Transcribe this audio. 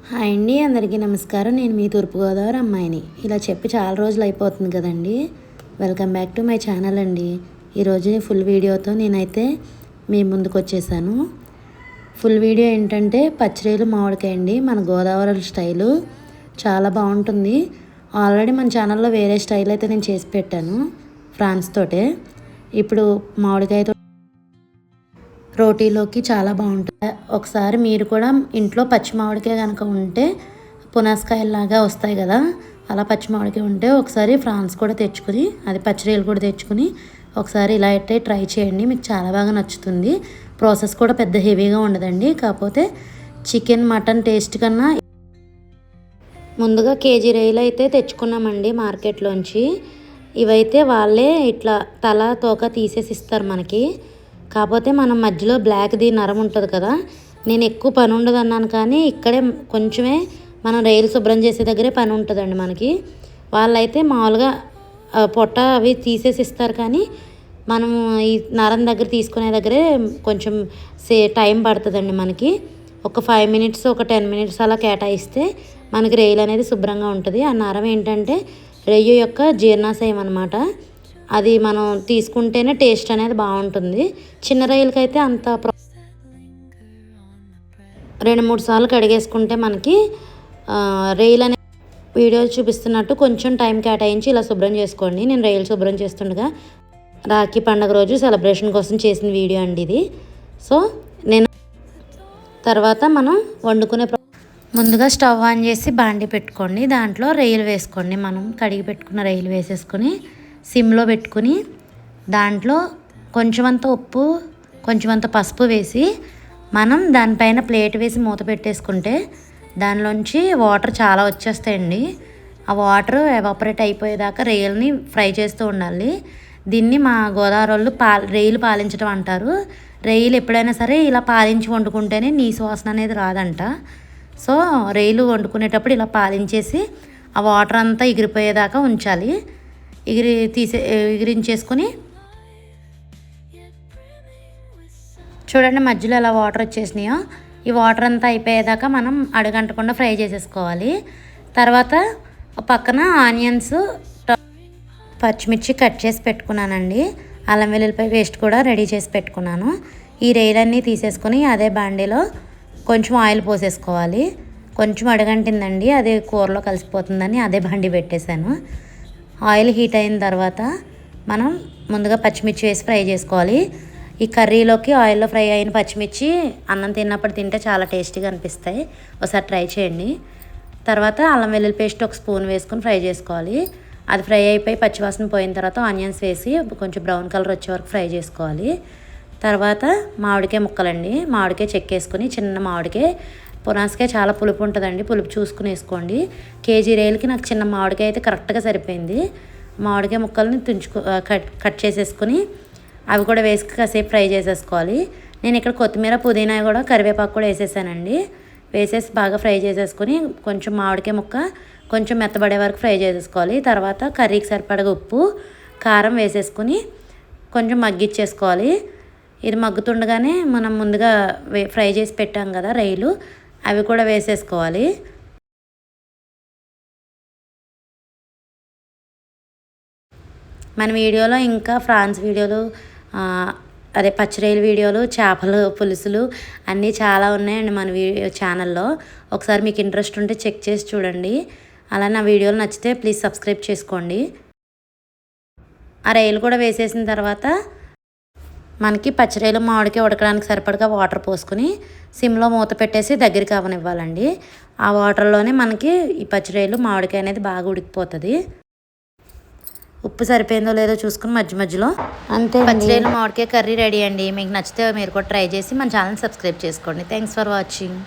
Hi అండి, అందరికీ నమస్కారం. నేను మీ తూర్పుగోదావరి అమ్మాయిని. ఇలా చెప్పి చాలా రోజులు అయిపోతుంది కదండి. Welcome back to my channel అండి. ఈరోజు ఫుల్ వీడియోతో నేనైతే మీ ముందుకు వచ్చేసాను. ఫుల్ వీడియో ఏంటంటే పచ్చిరేలు మామిడికాయ అండి, మన గోదావరి స్టైలు. చాలా బాగుంటుంది. ఆల్రెడీ మన ఛానల్లో వేరే స్టైల్ అయితే నేను చేసి పెట్టాను ఫ్రాన్స్ తోటే. ఇప్పుడు మామిడికాయతో రోటీలోకి చాలా బాగుంటుంది. ఒకసారి మీరు కూడా ఇంట్లో పచ్చి మామిడికాయ కనుక ఉంటే పునాసకాయలాగా వస్తాయి కదా, అలా పచ్చి మామిడికాయ ఉంటే ఒకసారి ఫ్రాన్స్ కూడా తెచ్చుకుని, అది పచ్చిరేలు కూడా తెచ్చుకుని ఒకసారి ఇలా అయితే ట్రై చేయండి. మీకు చాలా బాగా నచ్చుతుంది. ప్రాసెస్ కూడా పెద్ద హెవీగా ఉండదండి. కాకపోతే చికెన్ మటన్ టేస్ట్ కన్నా ముందుగా కేజీ రేలు అయితే తెచ్చుకున్నామండి మార్కెట్లోంచి. ఇవైతే వాళ్ళే ఇట్లా తల తోక తీసేసి ఇస్తారు మనకి. కాకపోతే మనం మధ్యలో బ్లాక్ది నరం ఉంటుంది కదా, నేను ఎక్కువ పని ఉండదు అన్నాను, కానీ ఇక్కడే కొంచెమే మనం రైలు శుభ్రం చేసే దగ్గరే పని ఉంటుందండి మనకి. వాళ్ళైతే మామూలుగా పొట్ట అవి తీసేసి ఇస్తారు, కానీ మనం ఈ నరం దగ్గర తీసుకునే దగ్గరే కొంచెం టైం పడుతుందండి మనకి. ఒక 5 మినిట్స్ ఒక 10 మినిట్స్ అలా కేటాయిస్తే మనకి రైలు అనేది శుభ్రంగా ఉంటుంది. ఆ నరం ఏంటంటే రొయ్య యొక్క జీర్ణాశయం అన్నమాట. అది మనం తీసుకుంటేనే టేస్ట్ అనేది బాగుంటుంది. చిన్న రొయ్యలకైతే అంత 2-3 సార్లు కడిగేసుకుంటే మనకి రొయ్యలు అనేది వీడియో చూపిస్తున్నట్టు కొంచెం టైం కేటాయించి ఇలా శుభ్రం చేసుకోండి. నేను రొయ్యలు శుభ్రం చేస్తుండగా రాఖీ పండుగ రోజు సెలబ్రేషన్ కోసం చేసిన వీడియో అండి ఇది. సో నేను తర్వాత మనం వండుకునే ముందుగా స్టవ్ ఆన్ చేసి బాండి పెట్టుకోండి. దాంట్లో రొయ్యలు వేసుకోండి. మనం కడిగి పెట్టుకున్న రొయ్యలు వేసేసుకొని సిమ్లో పెట్టుకుని దాంట్లో కొంచెమంత ఉప్పు కొంచెమంత పసుపు వేసి మనం దానిపైన ప్లేట్ వేసి మూత పెట్టేసుకుంటే దానిలోంచి వాటర్ చాలా వచ్చేస్తాయండి. ఆ వాటర్ ఎవాపరేట్ అయిపోయేదాకా రొయ్యల్ని ఫ్రై చేస్తూ ఉండాలి. దీన్ని మా గోదావరి వాళ్ళు రొయ్యలు పాలించడం అంటారు. రొయ్యలు ఎప్పుడైనా సరే ఇలా పాలించి వండుకుంటేనే నీసు వాసన అనేది రాదంట. సో రొయ్యలు వండుకునేటప్పుడు ఇలా పాలించేసి ఆ వాటర్ అంతా ఎగిరిపోయేదాకా ఉంచాలి. ఎగిరించేసుకొని చూడండి మధ్యలో ఎలా వాటర్ వచ్చేసినాయో, ఈ వాటర్ అంతా అయిపోయేదాకా మనం అడుగంటకుండా ఫ్రై చేసేసుకోవాలి. తర్వాత పక్కన ఆనియన్స్ పచ్చిమిర్చి కట్ చేసి పెట్టుకున్నానండి. అల్లం వెల్లుల్లిపాయ పేస్ట్ కూడా రెడీ చేసి పెట్టుకున్నాను. ఈ రొయ్యలన్నీ తీసేసుకొని అదే బాండీలో కొంచెం ఆయిల్ పోసేసుకోవాలి. కొంచెం అడుగంటిందండి, అదే కూరలో కలిసిపోతుందని అదే బాండీ పెట్టేశాను. ఆయిల్ హీట్ అయిన తర్వాత మనం ముందుగా పచ్చిమిర్చి వేసి ఫ్రై చేసుకోవాలి. ఈ కర్రీలోకి ఆయిల్లో ఫ్రై అయిన పచ్చిమిర్చి అన్నం తిన్నప్పుడు తింటే చాలా టేస్టీగా అనిపిస్తాయి. ఒకసారి ట్రై చేయండి. తర్వాత అల్లం వెల్లుల్లి పేస్ట్ ఒక స్పూన్ వేసుకొని ఫ్రై చేసుకోవాలి. అది ఫ్రై అయిపోయి పచ్చివాసన పోయిన తర్వాత ఆనియన్స్ వేసి కొంచెం బ్రౌన్ కలర్ వచ్చే వరకు ఫ్రై చేసుకోవాలి. తర్వాత మామిడికాయ ముక్కలండి, మామిడికాయ చెక్కేసుకొని చిన్న మామిడికాయ, పునాసకాయ చాలా పులుపు ఉంటుందండి, పులుపు చూసుకుని వేసుకోండి. కేజీ రేలుకి నాకు చిన్న మామిడికాయ అయితే కరెక్ట్గా సరిపోయింది. మామిడికాయ ముక్కల్ని కట్ చేసేసుకొని అవి కూడా వేసి కాసేపు ఫ్రై చేసేసుకోవాలి. నేను ఇక్కడ కొత్తిమీర పుదీనా కూడా కరివేపాకు కూడా వేసేసానండి. వేసేసి బాగా ఫ్రై చేసేసుకొని కొంచెం మామిడికాయ ముక్క కొంచెం మెత్తబడే వరకు ఫ్రై చేసేసుకోవాలి. తర్వాత కర్రీకి సరిపడగా ఉప్పు కారం వేసేసుకొని కొంచెం మగ్గిచ్చేసుకోవాలి. ఇది మగ్గుతుండగానే మనం ముందుగా ఫ్రై చేసి పెట్టాం కదా రొయ్యలు, అవి కూడా వేసేసుకోవాలి. మన వీడియోలో ఇంకా ఫ్రాన్స్ వీడియోలు, అదే పచ్చిరొయ్యల వీడియోలు, చేపలు పులుసులు అన్నీ చాలా ఉన్నాయండి మన ఛానల్లో. ఒకసారి మీకు ఇంట్రెస్ట్ ఉంటే చెక్ చేసి చూడండి. అలా నా వీడియోలు నచ్చితే ప్లీజ్ సబ్స్క్రైబ్ చేసుకోండి. ఆ రొయ్యలు కూడా వేసేసిన తర్వాత మనకి పచ్చిరొయ్యలు మామిడికాయ ఉడకడానికి సరిపడగా వాటర్ పోసుకొని సిమ్లో మూత పెట్టేసి దగ్గరికి అవనివ్వాలండి. ఆ వాటర్లోనే మనకి ఈ పచ్చిరొయ్యలు మామిడికాయ అనేది బాగా ఉడికిపోతుంది. ఉప్పు సరిపోయిందో లేదో చూసుకుని మధ్యలో అంతే. పచ్చిరొయ్యలు మామిడికాయ కర్రీ రెడీ అండి. మీకు నచ్చితే మీరు కూడా ట్రై చేసి మన ఛానల్ సబ్స్క్రైబ్ చేసుకోండి. Thanks for watching.